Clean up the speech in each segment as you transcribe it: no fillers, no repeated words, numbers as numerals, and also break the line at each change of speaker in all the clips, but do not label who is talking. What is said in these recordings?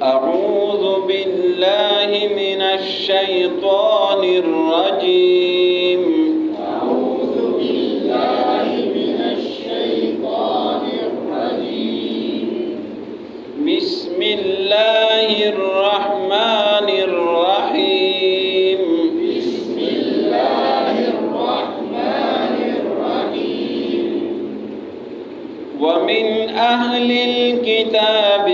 أعوذ بالله من الشيطان الرجيم.
أعوذ بالله من الشيطان الرجيم.
بسم الله الرحمن الرحيم.
بسم الله الرحمن الرحيم.
ومن أهل الكتاب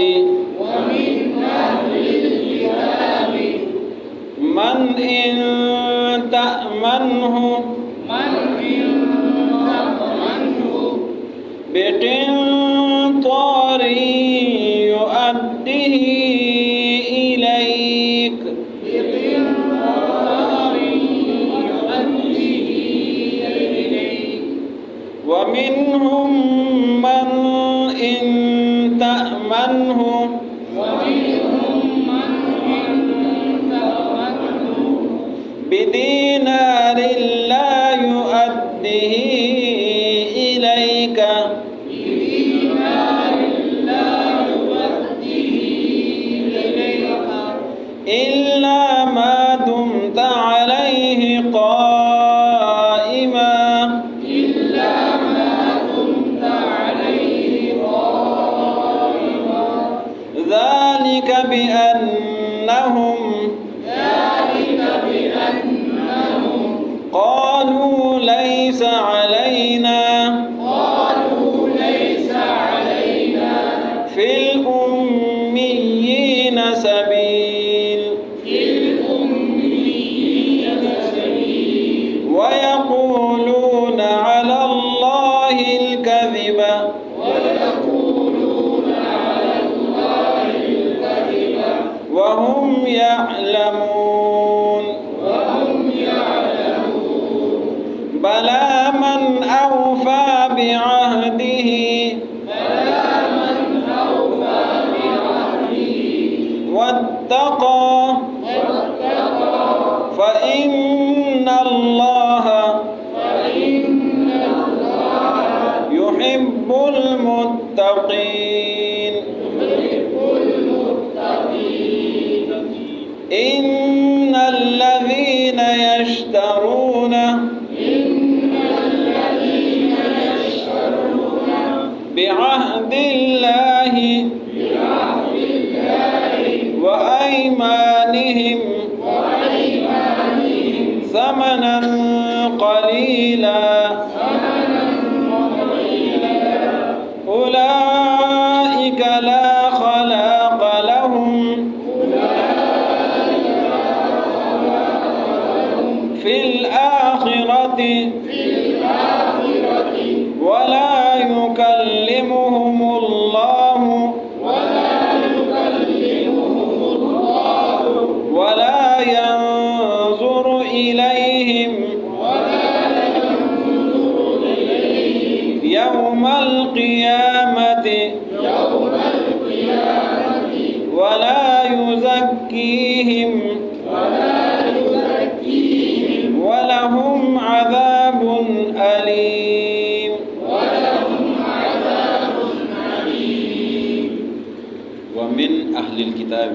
من إن تأمنه بقنطار يؤده إليك ومنهم من إن تأمنه بدينار لا يؤده إليك إلا ما دمت عليه قائما ذلك بأنهم قالوا ليس علينا في الأميين سبيل ويقولون على الله الكذب وهم يعلمون بلى من أوفى بعهده واتقى فإن الله يحب المتقين. إن الذين يشترون بعهد الله وأيمانهم ثمنا قليلا أولئك لا خلاق لهم في الآخرة ولا يكلمهم الله ولا ينظر إليهم يوم القيامة ولا يزكيهم ولهم عذاب أليم. ومن أهل الكتاب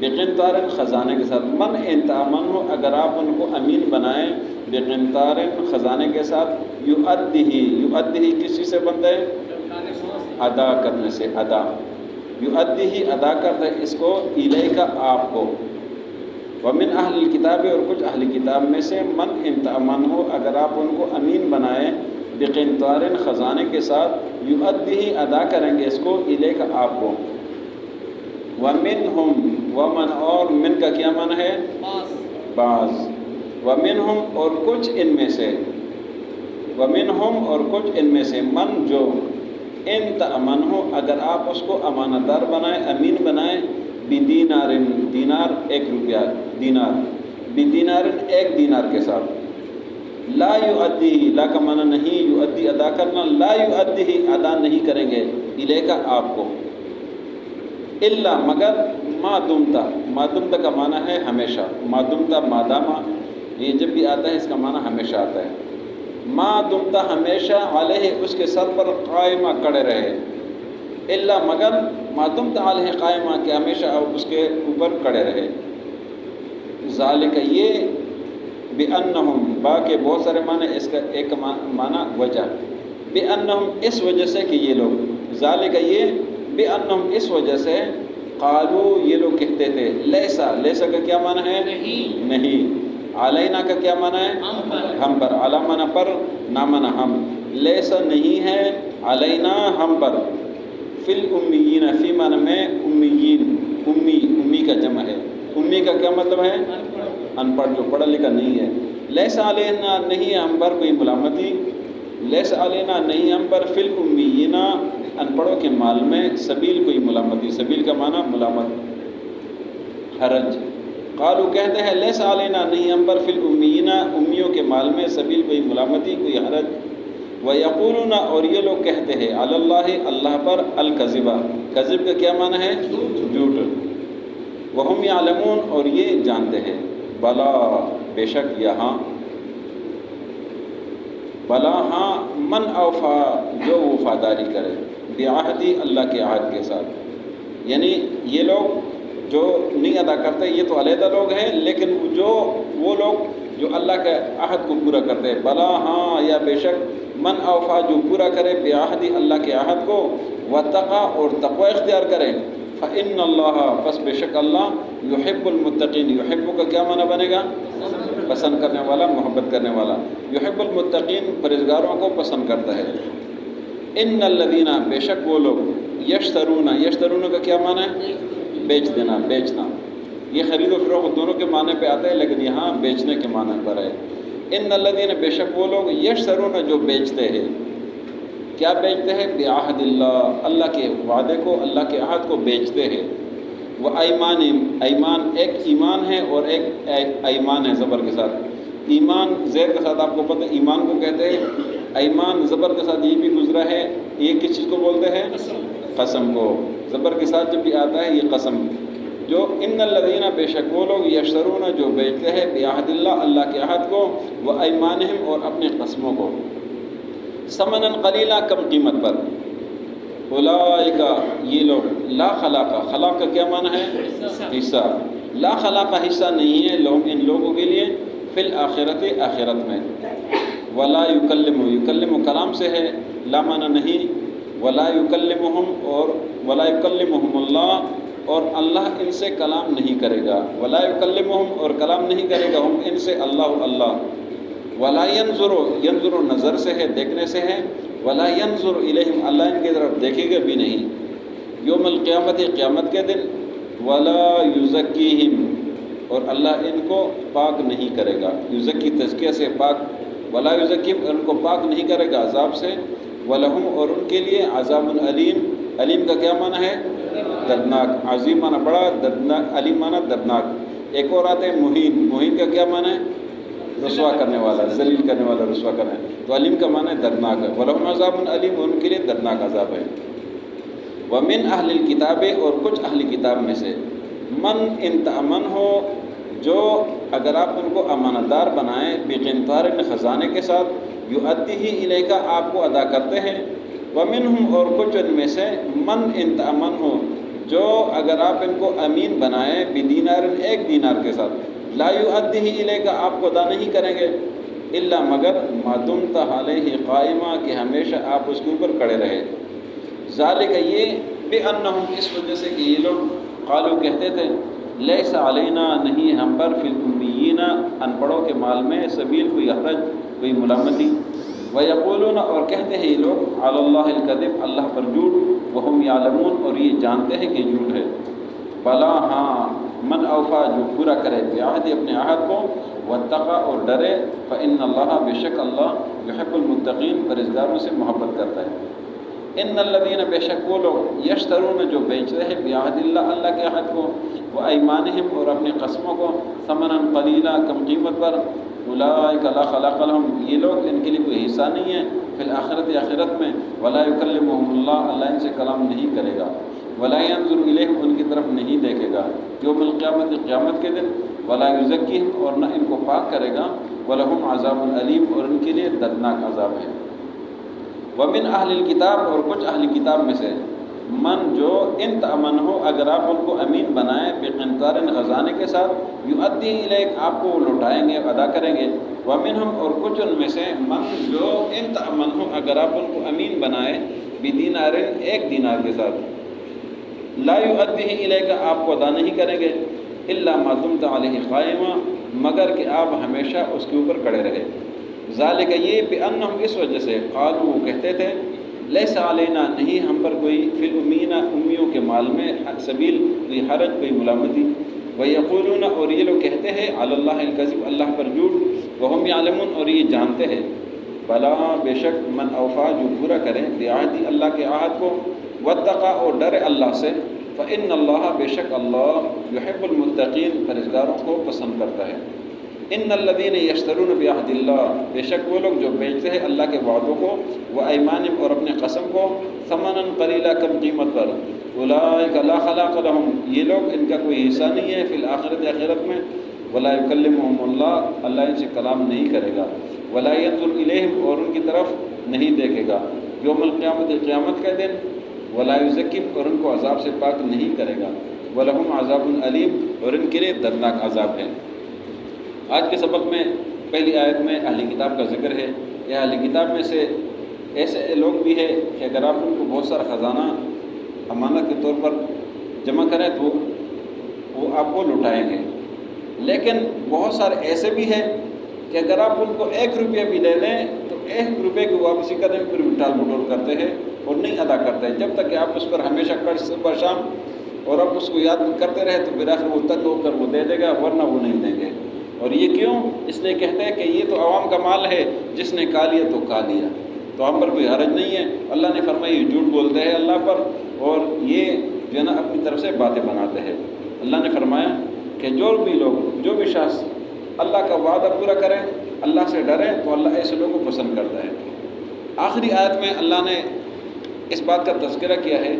بقنطار خزانے کے ساتھ، من ان تأمن ہو اگر آپ ان کو امین بنائیں، بقنطار خزانے کے ساتھ، یؤدیہ کس چیز سے بنتا ہے؟ ادا کرنے سے، ادا، یؤدیہ ادا کرتا ہے اس کو، الیک آپ کو، ومن اہل الکتاب اور کچھ اہل کتاب میں سے، من ان تأمن ہو اگر آپ ان کو امین بنائیں، بقنطار خزانے کے ساتھ، یؤدیہ ادا کریں گے اس کو، الیک آپ کو، ومنہم، ومن اور من کا کیا معنی ہے؟ بعض، ومنہم اور کچھ ان میں سے، ومنہم اور کچھ ان میں سے، من جو، ان تأمن ہو اگر آپ اس کو امانت دار بنائیں، امین بنائیں، بدینار، دینار ایک روپیہ، دینار، بدینار ایک دینار کے ساتھ، لا یؤدی، لا کا معنی نہیں، یؤدی ادا کرنا، لا یؤدی ادا نہیں کریں گے، الیک آپ کو، الا مگر، ما دمتا، ما دمتا کا معنی ہے ہمیشہ، ما دمتا مادامہ، یہ جب بھی آتا ہے اس کا معنی ہمیشہ آتا ہے، ما دمتا ہمیشہ، علیہ اس کے سر پر، قائمہ کڑے رہے، الا مگر، ما دمتا علیہ قائمہ کہ ہمیشہ اس کے اوپر کڑے رہے، ذالک یہ، بأنہم، با کے بہت سارے معنی، اس کا ایک معنی وجہ، بأنہم اس وجہ سے کہ یہ لوگ، ذالک یہ، بأنہم اس وجہ سے، قالو یہ لوگ کہتے تھے، لیسا، لیسا کا کیا معنی ہے؟ نہیں، علینا کا کیا معنی ہے؟ ہم پر، علی معنی پر، نا معنی ہم، لیسا نہیں ہے، علینا ہم پر، فی الامیین، فی معنی میں امیین، امی، امی کا جمع ہے، امی کا کیا مطلب ہے؟ ان پڑھ، جو پڑھا لکھا نہیں ہے، لیسا علینا نہیں ہے ہم پر کوئی ملامتی، لیسا علینا نہیں ہم پر، فی الامیین ان پڑھوں کے مال میں، سبیل کوئی ملامتی، سبیل کا معنی ملامت، حرج، قالو کہتے ہیں، لیسا علینا نہیں ہم پر، فی الامیین امیوں کے مال میں، سبیل کوئی ملامتی، کوئی حرج، ویقولون اور یہ لوگ کہتے ہیں، علی اللہ اللہ پر، الکذبہ، کذب کا کیا معنی ہے؟ جھوٹ، وہم یعلمون اور یہ جانتے ہیں، بلا بے شک یہاں، بلا ہاں، من اوفا جو وفاداری کرے، بعہدی اللہ کے عہد کے ساتھ، یعنی یہ لوگ جو نہیں ادا کرتے یہ تو علیحدہ لوگ ہیں، لیکن جو وہ لوگ جو اللہ کے عہد کو پورا کرتے ہیں، بلا ہاں یا بے شک، من اوفا جو پورا کرے، بعہدی اللہ کے عہد کو، واتقا اور تقوی اختیار کرے، فإن اللہ پس بے شک اللہ، یحب المتقین، یحب کا کیا معنی بنے گا؟ پسند کرنے والا، محبت کرنے والا، یحب المتقین پرہیزگاروں کو پسند کرتا ہے، ان الذین بے شک وہ لوگ، یشترون، یشترون کا کیا معنی ہے؟ بیچ دینا، بیچنا، یہ خرید و فروخت دونوں کے معنی پہ آتا ہے، لیکن یہاں بیچنے کے معنی پر ہے، ان الذین بے شک وہ لوگ، یشترون جو بیچتے ہیں، کیا بیچتے ہیں؟ بعہد اللہ، اللہ کے وعدے کو، اللہ کے عہد کو بیچتے ہیں، وہ ایمان، ایمان ایک ایمان ہے اور ایک ایمان ہے زبر کے ساتھ، ایمان زیر کے ساتھ آپ کو پتہ ایمان کو کہتے ہیں، ایمان زبر کے ساتھ یہ بھی گزرا ہے، یہ کس چیز کو بولتے ہیں؟ قسم کو، زبر کے ساتھ جب بھی آتا ہے یہ قسم، جو ان الذین بے شک وہ لوگ، یشترون جو بیچتے ہیں، بعہد اللہ اللہ کے عہد کو، وہ ایمانہم اور اپنے قسموں کو، ثمنا قلیلا کم قیمت پر، اولئک یہ لوگ، لا خلاق، خلاق کا کیا معنی ہے؟ حصہ، لا خلاق حصہ نہیں ہے لہم ان لوگوں کے لیے، فی الآخرت آخرت میں، ولا یکلم، یکلم کلام سے ہے، لا معنی نہیں، ولا یکلمہم اور ولا یکلمہم اللہ اور اللہ ان سے کلام نہیں کرے گا، ولا یکلمہم اور کلام نہیں کرے گا ہم ان سے، اللہ اللہ، ولا ینظر، ینظر نظر سے ہے، دیکھنے سے ہے، ولا ینظر الیہم اللہ ان کی طرف دیکھے گا بھی نہیں، یوم القیامت قیامت کے دن، ولا یزکیہم اور اللہ ان کو پاک نہیں کرے گا، یزکی تزکیہ سے پاک، ولا یزکیہم ان کو پاک نہیں کرے گا عذاب سے، ولہم اور ان کے لیے عذاب علیم، علیم کا کیا معنی ہے؟ دردناک، عظیم معنی بڑا، دردناک، علیم معنی دردناک، ایک اور آتے ہیں مہین، مہین کا کیا معنی ہے؟ رسوا کرنے والا، ذلیل کرنے والا، رسوا کرنے، تو علیم کا معنی دردناک ہے، ولہم عذاب علیم ان کے لیے دردناک عذاب ہے، ومن اہل الکتاب اور کچھ اہل کتاب میں سے، من ان تأمن ہو جو اگر آپ ان کو امانت دار بنائیں، بقنطار خزانے کے ساتھ، یؤدیہ الیکا آپ کو ادا کرتے ہیں، ومنہم اور کچھ ان میں سے، من ان تأمن ہو جو اگر آپ ان کو امین بنائیں بدینار ایک دینار کے ساتھ لا یؤدیہ الیک آپ کو ادا نہیں کریں گے الا مگر ما دمت علیہ قائمہ کہ ہمیشہ آپ اس کے اوپر کڑے رہے ذالک یہ بانہم اس وجہ سے کہ یہ لوگ قالو کہتے تھے لیس علینا نہیں ہم پر فی الامیین ان پڑھوں کے مال میں سبیل کوئی حرج کوئی ملامتی ویقولون اور کہتے ہیں یہ لوگ علی اللہ الکذب اللہ پر جھوٹ وہم یعلمون اور یہ جانتے ہیں کہ جھوٹ ہے بلا ہاں من اوفا جو پورا کرے بعہد اپنے عہد کو واتقى اور ڈرے فإن اللہ بے شک اللہ یحب المتقین پرہیزگاروں سے محبت کرتا ہے ان الذین بے شک وہ لوگ یشترون جو بیچتے ہیں بعہد اللہ اللہ کے عہد کو وایمانہم اور اپنی قسموں کو ثمنا قلیلا کم قیمت پر اولئک لا خلاق لهم یہ لوگ ان کے لیے کوئی حصہ نہیں ہے فی الآخرت آخرت میں ولا یکلمہم اللہ اللہ ان سے کلام نہیں کرے گا ولا ينظر الیہم ان کی طرف نہیں دیکھے گا یوم القیامت قیامت کے دن ولا یزکیہم اور نہ ان کو پاک کرے گا ولہم عذاب علیم اور ان کے لیے دردناک عذاب ہے ومن اہل الکتاب اور کچھ اہل کتاب میں سے من جو ان تأمن ہو اگر آپ ان کو امین بنائیں بقنطار خزانے کے ساتھ یؤدی الیک آپ کو لوٹائیں گے ادا کریں گے ومنہم اور کچھ ان میں سے من جو ان تأمن ہو اگر آپ ان کو امین بنائیں بدینار ایک دینار کے ساتھ لا یؤدی الیک آپ کو ادا نہیں کریں گے الا ما دمت علیہ قائمہ مگر کہ آپ ہمیشہ اس کے اوپر کڑے رہے ذالک یہ بانہم اس وجہ سے قالوا وہ کہتے تھے لیس علینا نہیں ہم پر کوئی فی الامیین امیوں کے مال میں سبیل کوئی حرج کوئی ملامتی ویقولون اور یہ لوگ کہتے ہیں علی اللہ الکذب اللہ پر جھوٹ وہم یعلمون اور یہ جانتے ہیں بلا بے شک من اوفا جو پورا کرے بعہد اللہ کے عہد کو واتقى اور ڈرے اللہ سے فإن اللہ بے شک اللہ یحب المتقین پرہیزگاروں کو پسند کرتا ہے ان الذین یشترون بعہد اللہ بے شک وہ لوگ جو بیچتے ہیں اللہ کے وعدوں کو وایمانہم اور اپنے قسم کو ثمنا قلیلا کم قیمت پر اولئک لا خلاق لهم یہ لوگ ان کا کوئی حصہ نہیں ہے فی الآخرت آخرت میں ولا یکلمہم اللہ اللہ ان سے کلام نہیں کرے گا ولا ینظر الیہم اور ان کی طرف نہیں دیکھے گا یوم القیامت قیامت کا دن ولا یزکیہم اور ان کو عذاب سے پاک نہیں کرے گا ولہم عذاب علیم اور ان کے لیے دردناک عذاب ہے آج کے سبق میں پہلی آیت میں اہل کتاب کا ذکر ہے یہ اہل کتاب میں سے ایسے لوگ بھی ہیں کہ اگر آپ ان کو بہت سارا خزانہ امانت کے طور پر جمع کریں تو وہ آپ کو لوٹائیں گے لیکن بہت سارے ایسے بھی ہیں کہ اگر آپ ان کو 1 روپیہ بھی دے دیں تو 1 روپے کی واپسی کرنے میں پھر بھی ٹال مٹول کرتے ہیں اور نہیں ادا کرتے ہیں جب تک کہ آپ اس پر ہمیشہ قرض صبح شام اور آپ اس کو یاد کرتے رہے تو بالآخر وہ تنگ ہو کر وہ دے دے گا ورنہ وہ نہیں دیں گے اور یہ کیوں اس لیے کہتے ہیں کہ یہ تو عوام کا مال ہے جس نے کھا لیا تو کھا لیا تو ہم پر کوئی حرج نہیں ہے اللہ نے فرمایا یہ جھوٹ بولتے ہیں اللہ پر اور یہ جو ہے نا اپنی طرف سے باتیں بناتے ہیں اللہ نے فرمایا کہ جو بھی لوگ جو بھی شخص اللہ کا وعدہ پورا کریں اللہ سے ڈریں تو اللہ ایسے لوگوں کو پسند کرتا ہے آخری آیت میں اللہ نے اس بات کا تذکرہ کیا ہے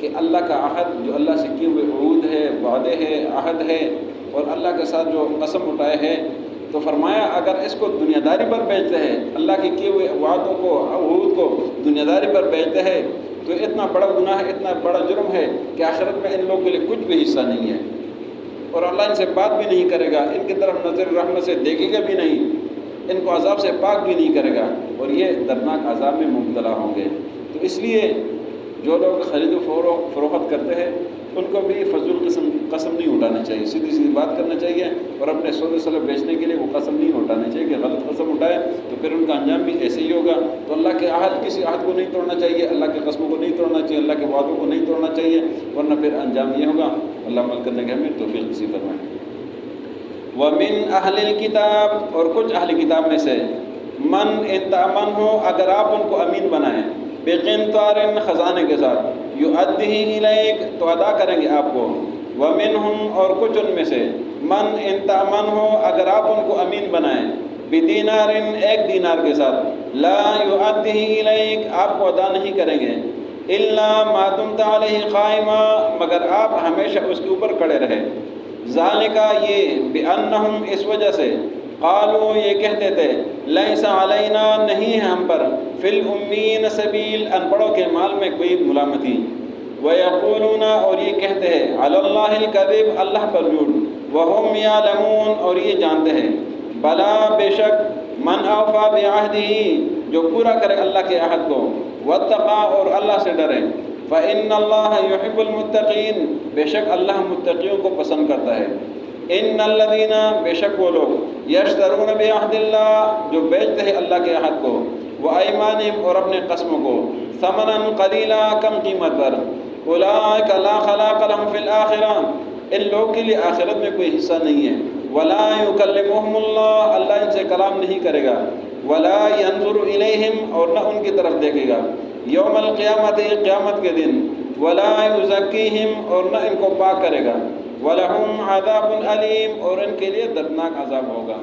کہ اللہ کا عہد جو اللہ سے کیے ہوئے عہد ہے وعدے ہے عہد ہے اور اللہ کے ساتھ جو قسم اٹھائے ہیں تو فرمایا اگر اس کو دنیا داری پر بیچتے ہیں اللہ کے کیے ہوئے وعدوں کو عہود کو دنیا داری پر بیچتے ہیں تو اتنا بڑا گناہ ہے اتنا بڑا جرم ہے کہ آخرت میں ان لوگوں کے لیے کچھ بھی حصہ نہیں ہے اور اللہ ان سے بات بھی نہیں کرے گا ان کی طرف نظر رحمت سے دیکھے گا بھی نہیں ان کو عذاب سے پاک بھی نہیں کرے گا اور یہ دردناک عذاب میں مبتلا ہوں گے تو اس لیے جو لوگ خرید و فروخت کرتے ہیں ان کو بھی فضول قسم نہیں اٹھانی چاہیے سیدھی سیدھی بات کرنا چاہیے اور اپنے سودے سلب بیچنے کے لیے وہ قسم نہیں اٹھانی چاہیے کہ غلط قسم اٹھائے تو پھر ان کا انجام بھی ایسے ہی ہوگا تو اللہ کے عہد کسی عہد کو نہیں توڑنا چاہیے اللہ کے قسموں کو نہیں توڑنا چاہیے اللہ کے وعدوں کو نہیں توڑنا چاہیے ورنہ پھر انجام یہ ہوگا اللہ عمل کرنے کے ہمیں توفیق نصیب فرمائے ومن اہل الکتاب اور کچھ اہل کتاب میں سے من ان تأمن ہو اگر آپ ان کو امین بنائیں بقنطار خزانے کے ساتھ یؤدیہ الیک تو ادا کریں گے آپ کو ومنہم اور کچھ ان میں سے من ان تأمن ہو اگر آپ ان کو امین بنائیں بدینار 1 دینار کے ساتھ لا یؤدیہ الیک آپ کو ادا نہیں کریں گے الا ما دمت علیہ قائما مگر آپ ہمیشہ اس کے اوپر کڑے رہے ذالکا یہ بانہم اس وجہ سے قالوا یہ کہتے تھے لیس علینا نہیں ہے ہم پر فی الامین سبیل ان پڑھوں کے مال میں کوئی ملامتی وَيَقُولُونَ اور یہ کہتے ہیں عَلَى اللَّهِ الْكَذِبَ اللہ پر جھوٹ وَهُمْ يَعْلَمُونَ اور یہ جانتے ہیں بلا بے شک من اوفا بعہدہ جو پورا کرے اللہ کے عہد کو واتقا اور اللہ سے ڈرے فإن اللہ يحب المتقین بے شک اللہ متقیوں کو پسند کرتا ہے ان الذین بے شک وہ لوگ یشترون بعہد اللہ جو بیچتے ہیں اللہ کے عہد کو وایمانہم اور اپنے قسموں کو ثمنا قلیلا کم قیمت پر اولئک لا خلاق لهم فی الآخرہ ان لوگوں کے لیے آخرت میں کوئی حصہ نہیں ہے ولا یکلمہم اللہ اللہ ان سے کلام نہیں کرے گا ولا ینظر الیہم اور نہ ان کی طرف دیکھے گا یوم القیامت قیامت کے دن ولا یزکیہم اور نہ ان کو پاک کرے گا وَلَهُمْ عَذَابٌ أَلِيمٌ اور ان کے لیے دردناک عذاب ہوگا